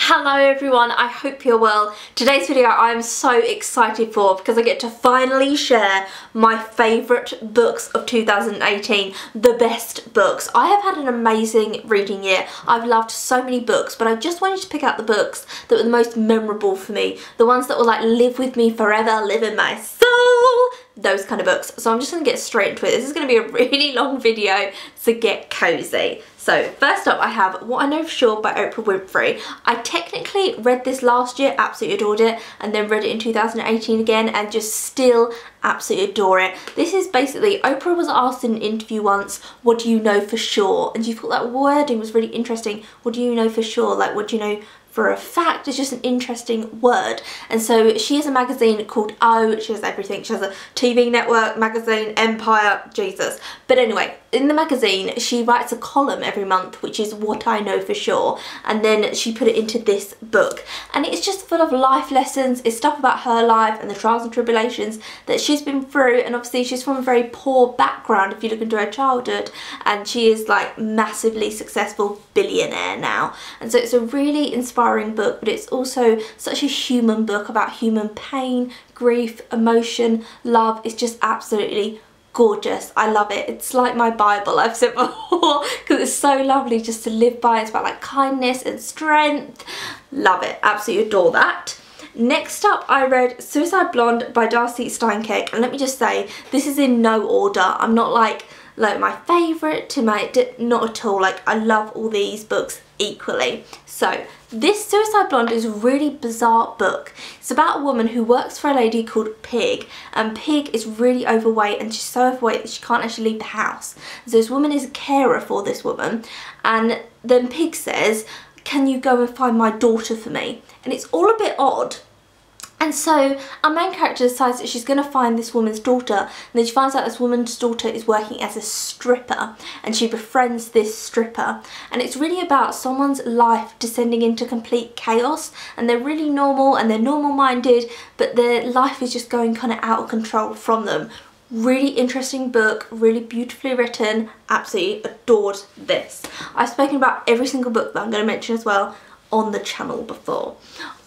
Hello everyone, I hope you're well. Today's video I'm so excited for because I get to finally share my favourite books of 2018, the best books. I have had an amazing reading year. I've loved so many books, but I just wanted to pick out the books that were the most memorable for me, the ones that will like live with me forever, live in my soul, those kind of books. So I'm just going to get straight into it. This is going to be a really long video, so get cozy. So first up I have What I Know For Sure by Oprah Winfrey. I technically read this last year, absolutely adored it, and then read it in 2018 again and just still absolutely adore it. This is basically, Oprah was asked in an interview once, what do you know for sure? And she thought that wording was really interesting. What do you know for sure? Like, what do you know for a fact? It's just an interesting word. And so she has a magazine called O. She has everything. She has a TV network, magazine, empire, Jesus. But anyway, in the magazine she writes a column every month which is What I Know For Sure, and then she put it into this book, and it's just full of life lessons. It's stuff about her life and the trials and tribulations that she's been through, and obviously she's from a very poor background if you look into her childhood, and she is like massively successful billionaire now. And so it's a really inspiring book, but it's also such a human book about human pain, grief, emotion, love. It's just absolutely gorgeous. I love it. It's like my Bible, I've said before, because it's so lovely just to live by. It's about like kindness and strength. Love it. Absolutely adore that. Next up I read Suicide Blonde by Darcey Steinke, and let me just say this is in no order. I'm not like my favourite to my, not at all. Like, I love all these books equally. So this Suicide Blonde is a really bizarre book. It's about a woman who works for a lady called Pig, and Pig is really overweight, and she's so overweight that she can't actually leave the house. So this woman is a carer for this woman, and then Pig says, can you go and find my daughter for me? And it's all a bit odd. And so our main character decides that she's going to find this woman's daughter, and then she finds out this woman's daughter is working as a stripper, and she befriends this stripper. And it's really about someone's life descending into complete chaos, and they're really normal and they're normal minded, but their life is just going kind of out of control from them. Really interesting book, really beautifully written, absolutely adored this. I've spoken about every single book that I'm going to mention as well on the channel before.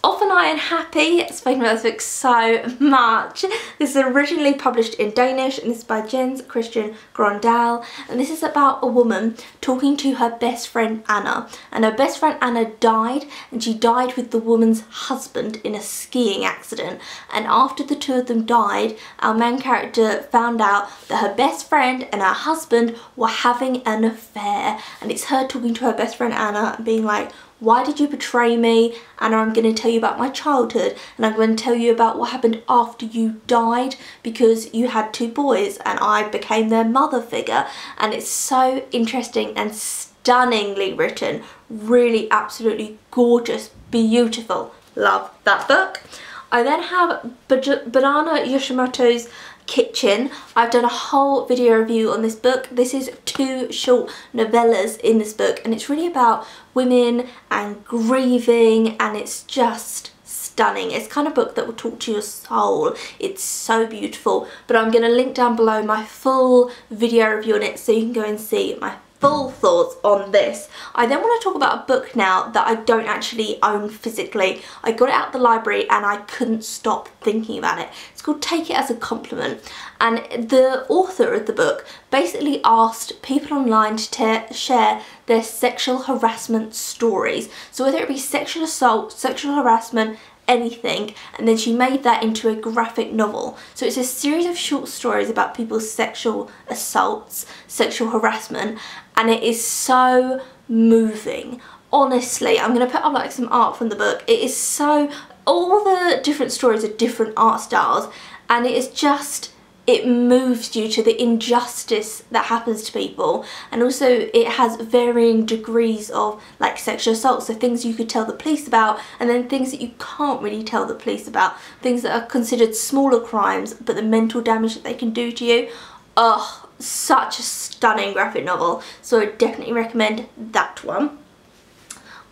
Off and I and Happy, I've spoken about this book so much. This is originally published in Danish, and this is by Jens Christian Grondahl, and this is about a woman talking to her best friend Anna, and her best friend Anna died, and she died with the woman's husband in a skiing accident. And after the two of them died, our main character found out that her best friend and her husband were having an affair, and it's her talking to her best friend Anna and being like, why did you betray me? Anna, I'm going to tell you about my childhood, and I'm going to tell you about what happened after you died, because you had two boys and I became their mother figure. And it's so interesting and stunningly written. Really absolutely gorgeous, beautiful. Love that book. I then have Banana Yoshimoto's Kitchen. I've done a whole video review on this book. This is 2 short novellas in this book, and it's really about women and grieving, and it's just stunning. It's kind of book that will talk to your soul. It's so beautiful, but I'm going to link down below my full video review on it so you can go and see my full thoughts on this. I then want to talk about a book now that I don't actually own physically. I got it out the library and I couldn't stop thinking about it. It's called Take It As a Compliment, and the author of the book basically asked people online to share their sexual harassment stories. So whether it be sexual assault, sexual harassment, anything, and then she made that into a graphic novel. So it's a series of short stories about people's sexual assaults, sexual harassment, and it is so moving. Honestly, I'm going to put up like some art from the book. It is so, all the different stories are different art styles, and it is just, it moves you to the injustice that happens to people, and also it has varying degrees of like sexual assault, so things you could tell the police about, and then things that you can't really tell the police about, things that are considered smaller crimes, but the mental damage that they can do to you. Oh, such a stunning graphic novel, so I definitely recommend that one.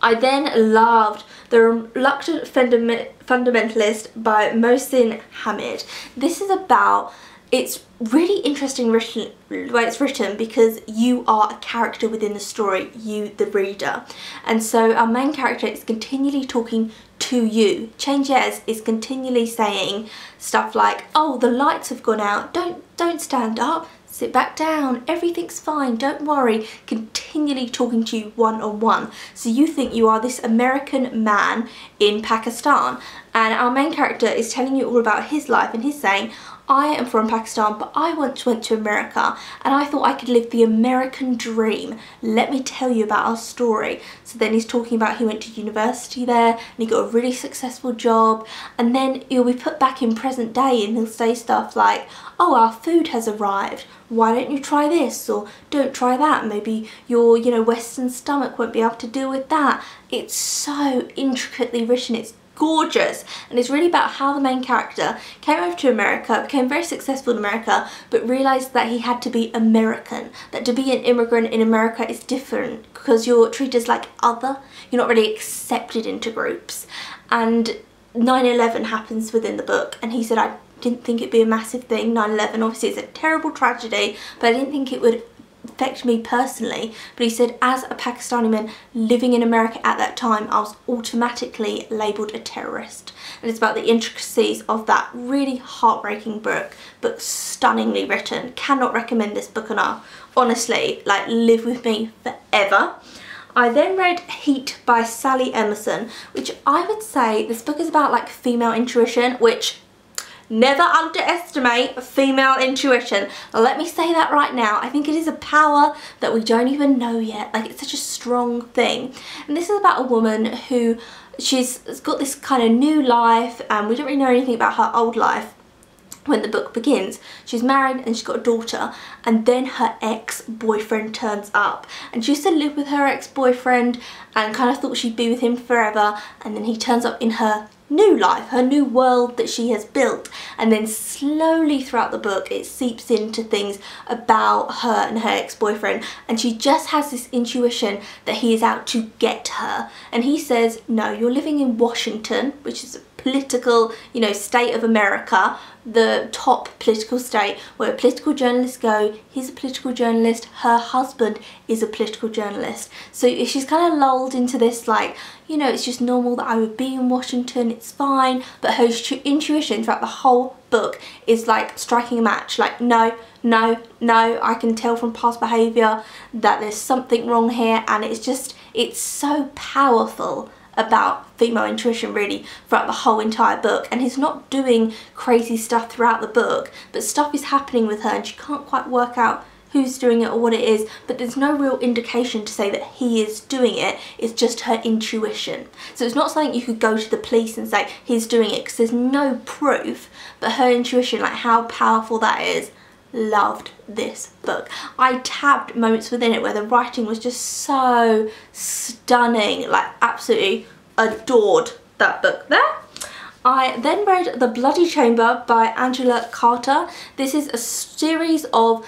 I then loved The Reluctant Fundamentalist by Mohsin Hamid. This is about, it's really interesting written, the way it's written, because you are a character within the story, you the reader. And so our main character is continually talking to you. Changes is continually saying stuff like, oh, the lights have gone out, don't stand up, sit back down, everything's fine, don't worry, continually talking to you one-on-one. So you think you are this American man in Pakistan, and our main character is telling you all about his life, and he's saying, I am from Pakistan, but I once went to America and I thought I could live the American dream. Let me tell you about our story. So then he's talking about he went to university there and he got a really successful job, and then he'll be put back in present day and he'll say stuff like, oh, our food has arrived. Why don't you try this? Or don't try that. Maybe your, Western stomach won't be able to deal with that. It's so intricately written. It's gorgeous, and it's really about how the main character came over to America, became very successful in America, but realised that he had to be American, that to be an immigrant in America is different because you're treated as like other, you're not really accepted into groups. And 9/11 happens within the book, and he said, I didn't think it'd be a massive thing. 9/11 obviously is a terrible tragedy, but I didn't think it would affect me personally. But he said, as a Pakistani man living in America at that time, I was automatically labelled a terrorist. And it's about the intricacies of that really heartbreaking book, but stunningly written. Cannot recommend this book enough. Honestly, like, live with me forever. I then read Heat by Sally Emerson, which I would say this book is about like female intuition, which never underestimate female intuition. Let me say that right now. I think it is a power that we don't even know yet. Like, it's such a strong thing. And this is about a woman who she's got this kind of new life, and we don't really know anything about her old life when the book begins. She's married and she's got a daughter, and then her ex-boyfriend turns up, and she used to live with her ex-boyfriend and kind of thought she'd be with him forever, and then he turns up in her new life, her new world that she has built. And then slowly throughout the book it seeps into things about her and her ex-boyfriend, and she just has this intuition that he is out to get her. And he says, no, you're living in Washington, which is a political, state of America, the top political state where political journalists go. He's a political journalist, her husband is a political journalist. So she's kind of lulled into this, like, it's just normal that I would be in Washington, it's fine. But her intuition throughout the whole book is like striking a match, like, no, I can tell from past behaviour that there's something wrong here. And it's so powerful about female intuition really throughout the whole entire book. And he's not doing crazy stuff throughout the book, but stuff is happening with her and she can't quite work out who's doing it or what it is, but there's no real indication to say that he is doing it. It's just her intuition. So it's not something you could go to the police and say he's doing it, because there's no proof, but her intuition, like how powerful that is. Loved this book. I tabbed moments within it where the writing was just so stunning, like absolutely adored that book there. I then read The Bloody Chamber by Angela Carter. This is a series of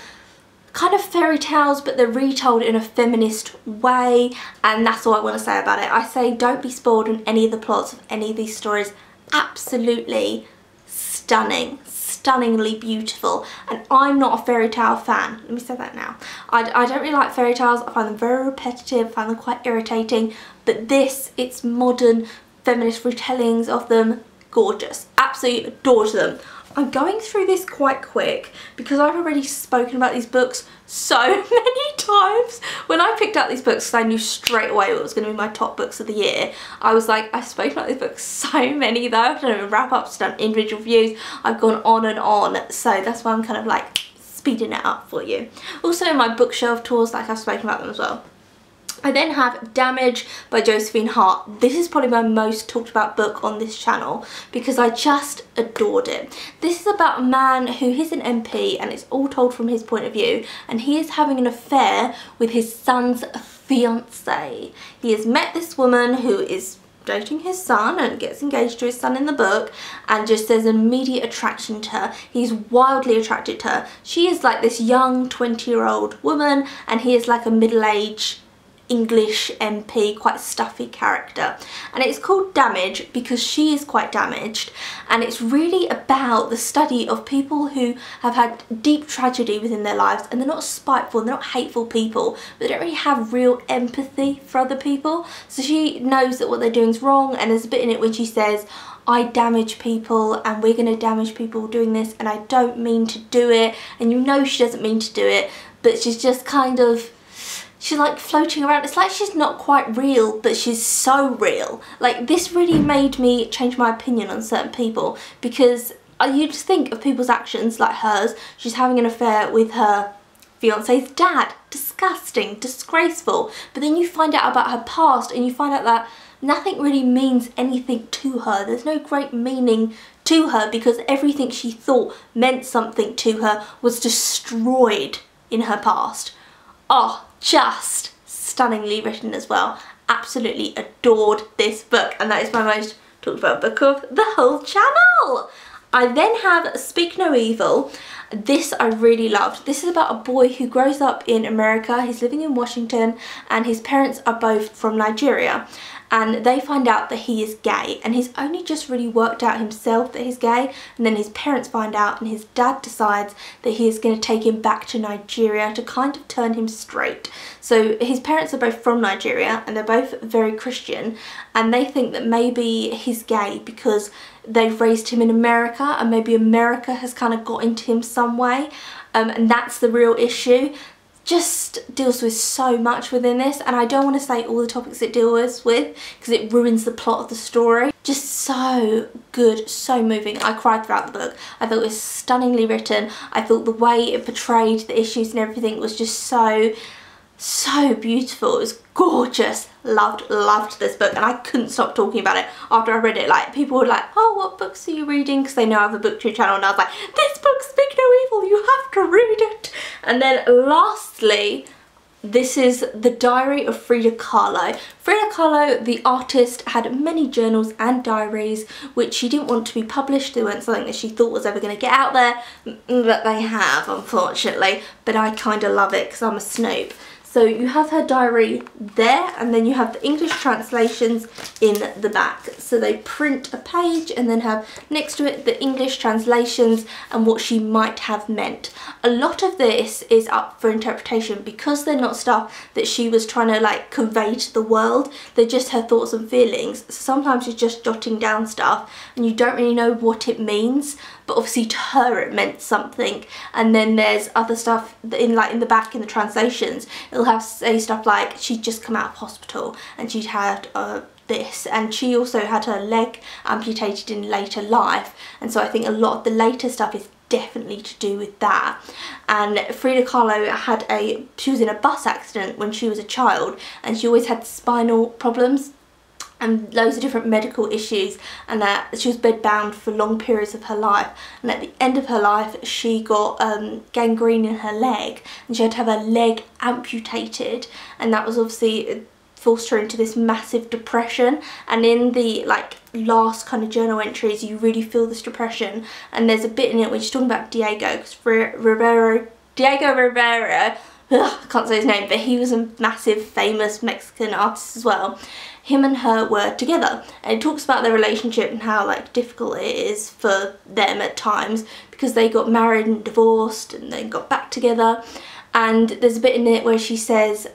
kind of fairy tales, but they're retold in a feminist way, and that's all I want to say about it. I say don't be spoiled on any of the plots of any of these stories. Absolutely stunning, stunningly beautiful. And I'm not a fairy tale fan, let me say that now. I don't really like fairy tales. I find them very repetitive, I find them quite irritating, but this, it's modern feminist retellings of them, gorgeous, absolutely adored them. I'm going through this quite quick because I've already spoken about these books so many times. When I picked up these books, because I knew straight away what was going to be my top books of the year, I was like, I've spoken about these books so many though. I've done wrap-ups, done individual reviews, I've gone on and on, so that's why I'm kind of like speeding it up for you. Also my bookshelf tours, like I've spoken about them as well. I then have Damage by Josephine Hart. This is probably my most talked about book on this channel because I just adored it. This is about a man who is an MP and it's all told from his point of view, and he is having an affair with his son's fiancée. He has met this woman who is dating his son and gets engaged to his son in the book, and just there's an immediate attraction to her. He's wildly attracted to her. She is like this young 20-year-old woman and he is like a middle-aged English MP, quite stuffy character. And it's called Damage because she is quite damaged, and it's really about the study of people who have had deep tragedy within their lives, and they're not spiteful, they're not hateful people, but they don't really have real empathy for other people. So she knows that what they're doing is wrong, and there's a bit in it when she says, I damage people and we're going to damage people doing this and I don't mean to do it, and you know she doesn't mean to do it, but she's just kind of, she's like floating around. It's like she's not quite real, but she's so real. Like, this really made me change my opinion on certain people, because you just think of people's actions like hers. She's having an affair with her fiance's dad. Disgusting, disgraceful. But then you find out about her past and you find out that nothing really means anything to her. There's no great meaning to her because everything she thought meant something to her was destroyed in her past. Oh, just stunningly written as well. Absolutely adored this book, and that is my most talked about book of the whole channel. I then have Speak No Evil. This I really loved. This is about a boy who grows up in America. He's living in Washington and his parents are both from Nigeria, and they find out that he is gay, and he's only just really worked out himself that he's gay, and then his parents find out and his dad decides that he is going to take him back to Nigeria to kind of turn him straight. So his parents are both from Nigeria and they're both very Christian, and they think that maybe he's gay because they've raised him in America and maybe America has kind of got into him some way, and that's the real issue. Just deals with so much within this, and I don't want to say all the topics it deals with because it ruins the plot of the story. Just so good, so moving. I cried throughout the book. I thought it was stunningly written. I thought the way it portrayed the issues and everything was just so beautiful. It was gorgeous. Loved this book, and I couldn't stop talking about it after I read it. Like, people were like, oh, what books are you reading? Because they know I have a booktube channel, and I was like, this book, Speak No Evil, you have to read it. And then lastly, this is The Diary of Frida Kahlo. Frida Kahlo, the artist, had many journals and diaries which she didn't want to be published. They weren't something that she thought was ever going to get out there, but they have, unfortunately. But I kind of love it because I'm a snoop. So you have her diary there, and then you have the English translations in the back. So they print a page and then have next to it the English translations and what she might have meant. A lot of this is up for interpretation because they're not stuff that she was trying to like convey to the world. They're just her thoughts and feelings. So sometimes she's just jotting down stuff and you don't really know what it means, but obviously to her it meant something. And then there's other stuff that in the back in the translations, it'll have say stuff like she'd just come out of hospital and she'd had this, and she also had her leg amputated in later life, and so I think a lot of the later stuff is definitely to do with that. And Frida Kahlo she was in a bus accident when she was a child, and she always had spinal problems and loads of different medical issues, and that she was bedbound for long periods of her life, and at the end of her life she got gangrene in her leg and she had to have her leg amputated, and that was obviously forced her into this massive depression. And in the last kind of journal entries you really feel this depression, and there's a bit in it when she's talking about Diego, because Diego Rivera, I can't say his name, but he was a massive famous Mexican artist as well. Him and her were together, and it talks about their relationship and how difficult it is for them at times because they got married and divorced and then got back together. And there's a bit in it where she says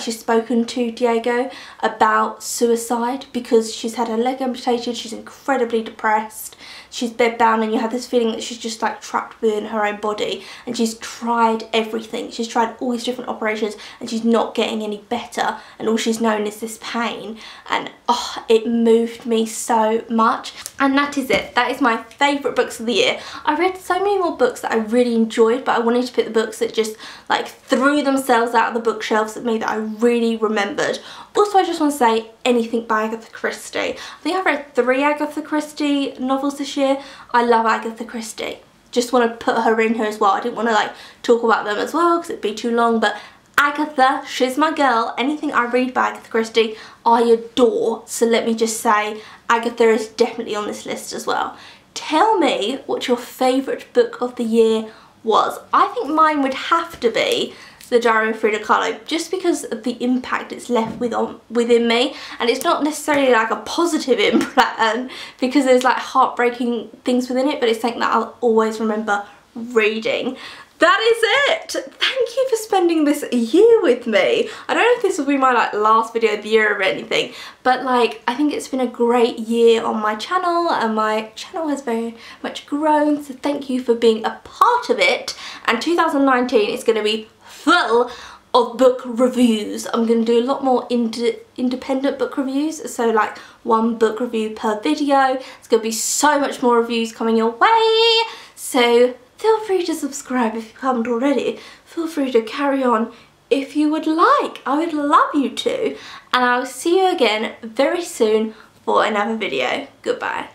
she's spoken to Diego about suicide because she's had her leg amputated, she's incredibly depressed, she's bedbound, and you have this feeling that she's just trapped within her own body, and she's tried everything. She's tried all these different operations and she's not getting any better, and all she's known is this pain. And oh, it moved me so much. And that is it. That is my favourite books of the year. I read so many more books that I really enjoyed, but I wanted to pick the books that just threw themselves out of the bookshelves at me that I really remembered. Also, I just want to say anything by Agatha Christie. I think I've read 3 Agatha Christie novels this year. I love Agatha Christie. Just want to put her in here as well. I didn't want to talk about them as well because it'd be too long, but Agatha, she's my girl. Anything I read by Agatha Christie, I adore. So let me just say, Agatha is definitely on this list as well. Tell me what your favourite book of the year was. I think mine would have to be The Diary of Frida Kahlo, just because of the impact it's left within me. And it's not necessarily like a positive impact because there's like heartbreaking things within it, but it's something that I'll always remember reading. That is it! Thank you for spending this year with me. I don't know if this will be my like last video of the year or anything, but like I think it's been a great year on my channel, and my channel has very much grown, so thank you for being a part of it. And 2019 is going to be full of book reviews. I'm going to do a lot more independent book reviews, so like one book review per video. There's going to be so much more reviews coming your way, so feel free to subscribe if you haven't already. Feel free to carry on if you would like. I would love you to, and I'll see you again very soon for another video. Goodbye.